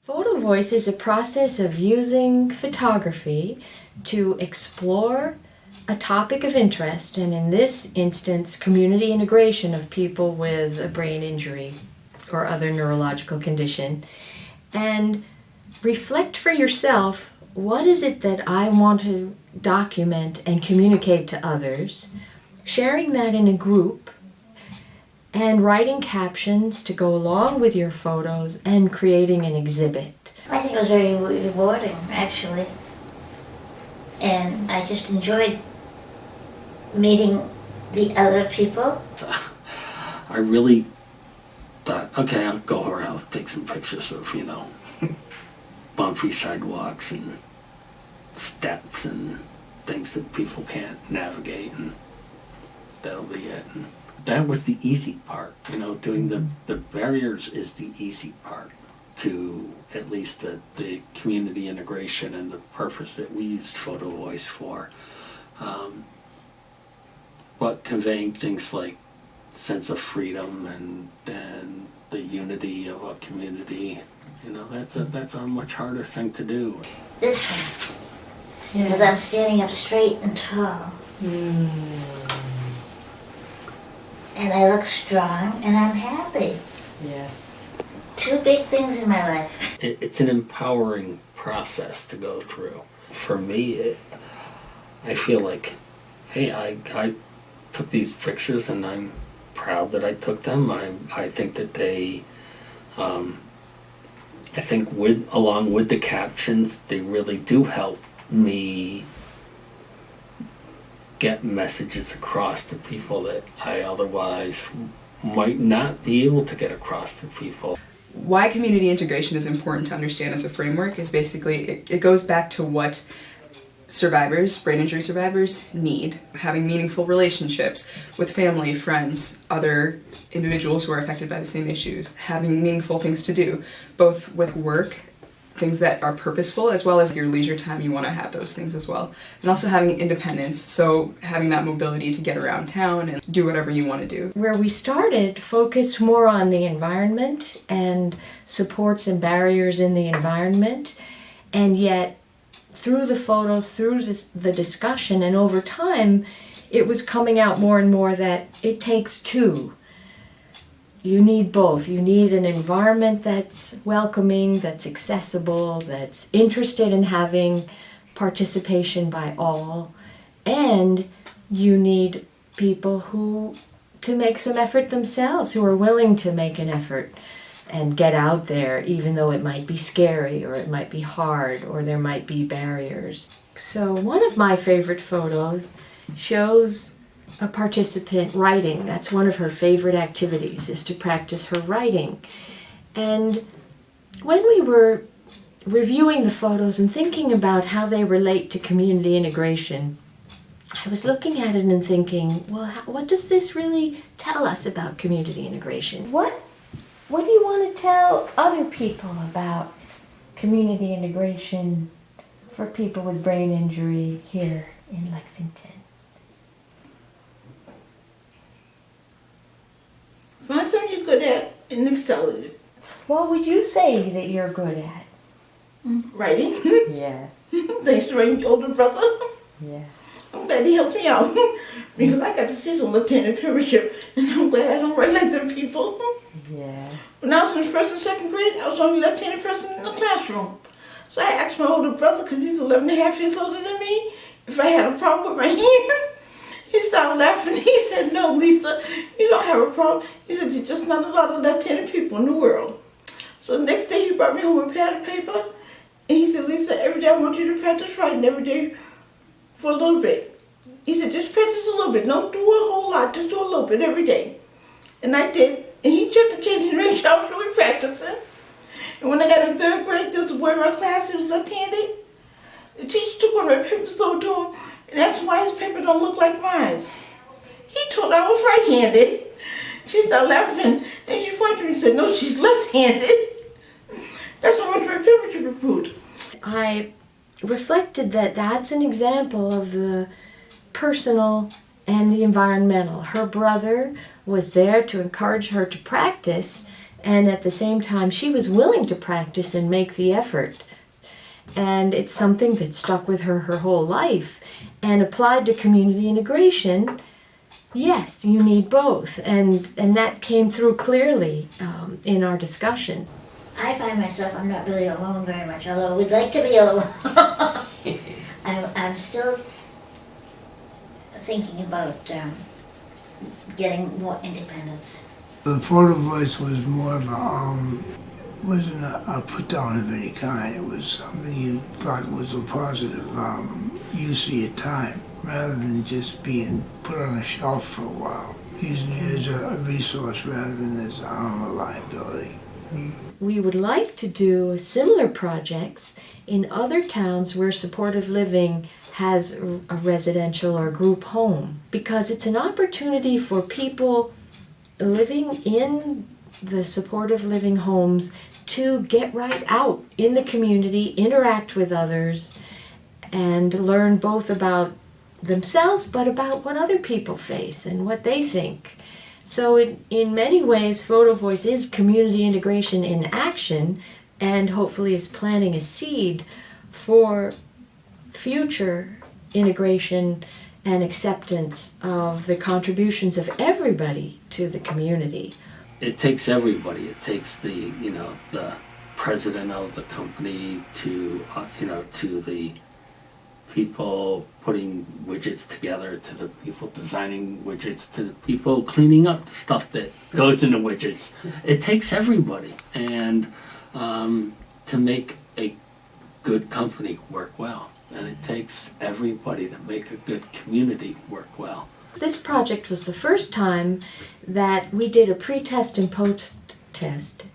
Photo voice is a process of using photography to explore a topic of interest, and in this instance, community integration of people with a brain injury or other neurological condition, and reflect for yourself, what is it that I want to document and communicate to others, sharing that in a group, and writing captions to go along with your photos and creating an exhibit. I think it was very rewarding, actually. And I just enjoyed meeting the other people. I really thought, okay, I'll go around and take some pictures of, bumpy sidewalks and steps and things that people can't navigate, and that'll be it. And that was the easy part, doing the barriers is the easy part to at least the community integration and the purpose that we used Photo Voice for. But conveying things like sense of freedom and the unity of a community, that's a much harder thing to do. This one, because I'm standing up straight and tall. And I look strong and I'm happy. Yes. Two big things in my life. It's an empowering process to go through. For me, I feel like, hey, I took these pictures and I'm proud that I took them. I think that they, I think along with the captions, they really do help me get messages across to people that I otherwise might not be able to get across to people. Why community integration is important to understand as a framework is basically, it goes back to what survivors, brain injury survivors, need. Having meaningful relationships with family, friends, other individuals who are affected by the same issues. Having meaningful things to do, both with work, things that are purposeful, as well as your leisure time, you want to have those things as well. And also having independence, so having that mobility to get around town and do whatever you want to do. Where we started focused more on the environment and supports and barriers in the environment, and yet through the photos, through the discussion, and over time, it was coming out more and more that it takes two. You need both. You need an environment that's welcoming, that's accessible, that's interested in having participation by all, and you need people to make some effort themselves, who are willing to make an effort and get out there, even though it might be scary or it might be hard or there might be barriers. So one of my favorite photos shows a participant writing. That's one of her favorite activities, is to practice her writing. And when we were reviewing the photos and thinking about how they relate to community integration, I was looking at it and thinking, well, what does this really tell us about community integration? What do you want to tell other people about community integration for people with brain injury here in Lexington? Find something you're good at and excel at it. What would you say that you're good at? Writing. Yes. Thanks to my older brother. Yeah. I'm glad he helped me out because I got to see some lieutenant premiership, and I'm glad I don't write like them people. Yeah. When I was in first and second grade, I was only lieutenant person in the classroom. So I asked my older brother, because he's 11 and a half years older than me, if I had a problem with my hand. He started laughing. He said, "No, Lisa, you don't have a problem." He said, "You're just not a lot of lieutenant people in the world." So the next day he brought me home a pad of paper, and he said, "Lisa, every day I want you to practice writing every day for a little bit." He said, "Just practice a little bit. Don't do a whole lot. Just do a little bit every day." And I did. And he checked the kids and made sure I was really practicing. And when I got in third grade, there was a boy in my class who was left-handed. The teacher took one of my papers over to him, and that's why his paper don't look like mine. He told I was right-handed. She started laughing, and she pointed to me and said, "No, she's left-handed." That's how much my paper improved. I reflected that that's an example of the personal and the environmental. Her brother was there to encourage her to practice, And at the same time, she was willing to practice and make the effort. And it's something that stuck with her whole life. And applied to community integration, yes, you need both. And that came through clearly in our discussion. I find myself, I'm not really alone very much, although we'd like to be alone. I'm still thinking about getting more independence. The photo voice was more of a, wasn't a put down of any kind. It was something you thought was a positive use of your time, rather than just being put on a shelf for a while. Using it as a resource rather than as a liability. We would like to do similar projects in other towns where supportive living has a residential or group home, because it's an opportunity for people living in the supportive living homes to get right out in the community, interact with others, and learn both about themselves but about what other people face and what they think. So in many ways, Photo Voice is community integration in action, and hopefully is planting a seed for future integration and acceptance of the contributions of everybody to the community. It takes everybody. It takes the president of the company to to the people putting widgets together, to the people designing widgets, to the people cleaning up the stuff that goes in the widgets. It takes everybody, and to make a good company work well. And it takes everybody to make a good community work well. This project was the first time that we did a pre-test and post-test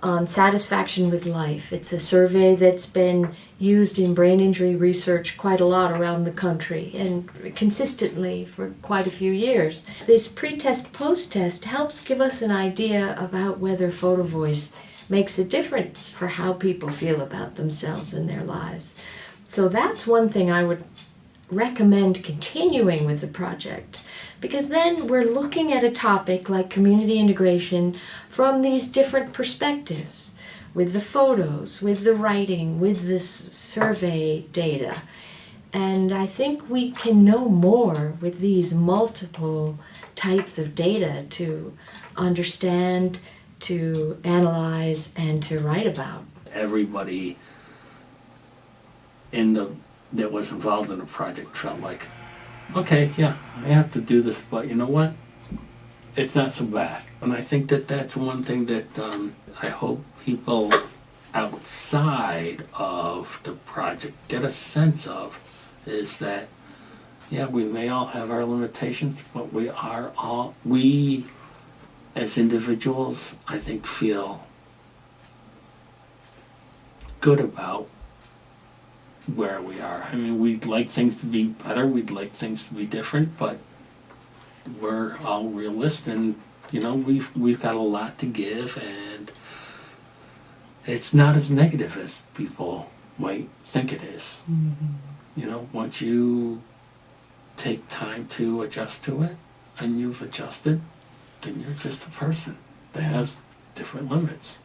on satisfaction with life. It's a survey that's been used in brain injury research quite a lot around the country and consistently for quite a few years. This pre-test, post-test helps give us an idea about whether Photo Voice makes a difference for how people feel about themselves and their lives. So that's one thing I would recommend continuing with the project, because then we're looking at a topic like community integration from these different perspectives, with the photos, with the writing, with the survey data. And I think we can know more with these multiple types of data to understand, to analyze, and to write about. Everybody that was involved in the project felt like, okay, yeah, I have to do this, but you know what? It's not so bad. And I think that that's one thing that I hope people outside of the project get a sense of, is that, yeah, we may all have our limitations, but we as individuals, I think, feel good about where we are. I mean, we'd like things to be better, we'd like things to be different, but we're all realists, and we've got a lot to give, and it's not as negative as people might think it is. Mm-hmm. Once you take time to adjust to it, and you've adjusted, then you're just a person that has different limits.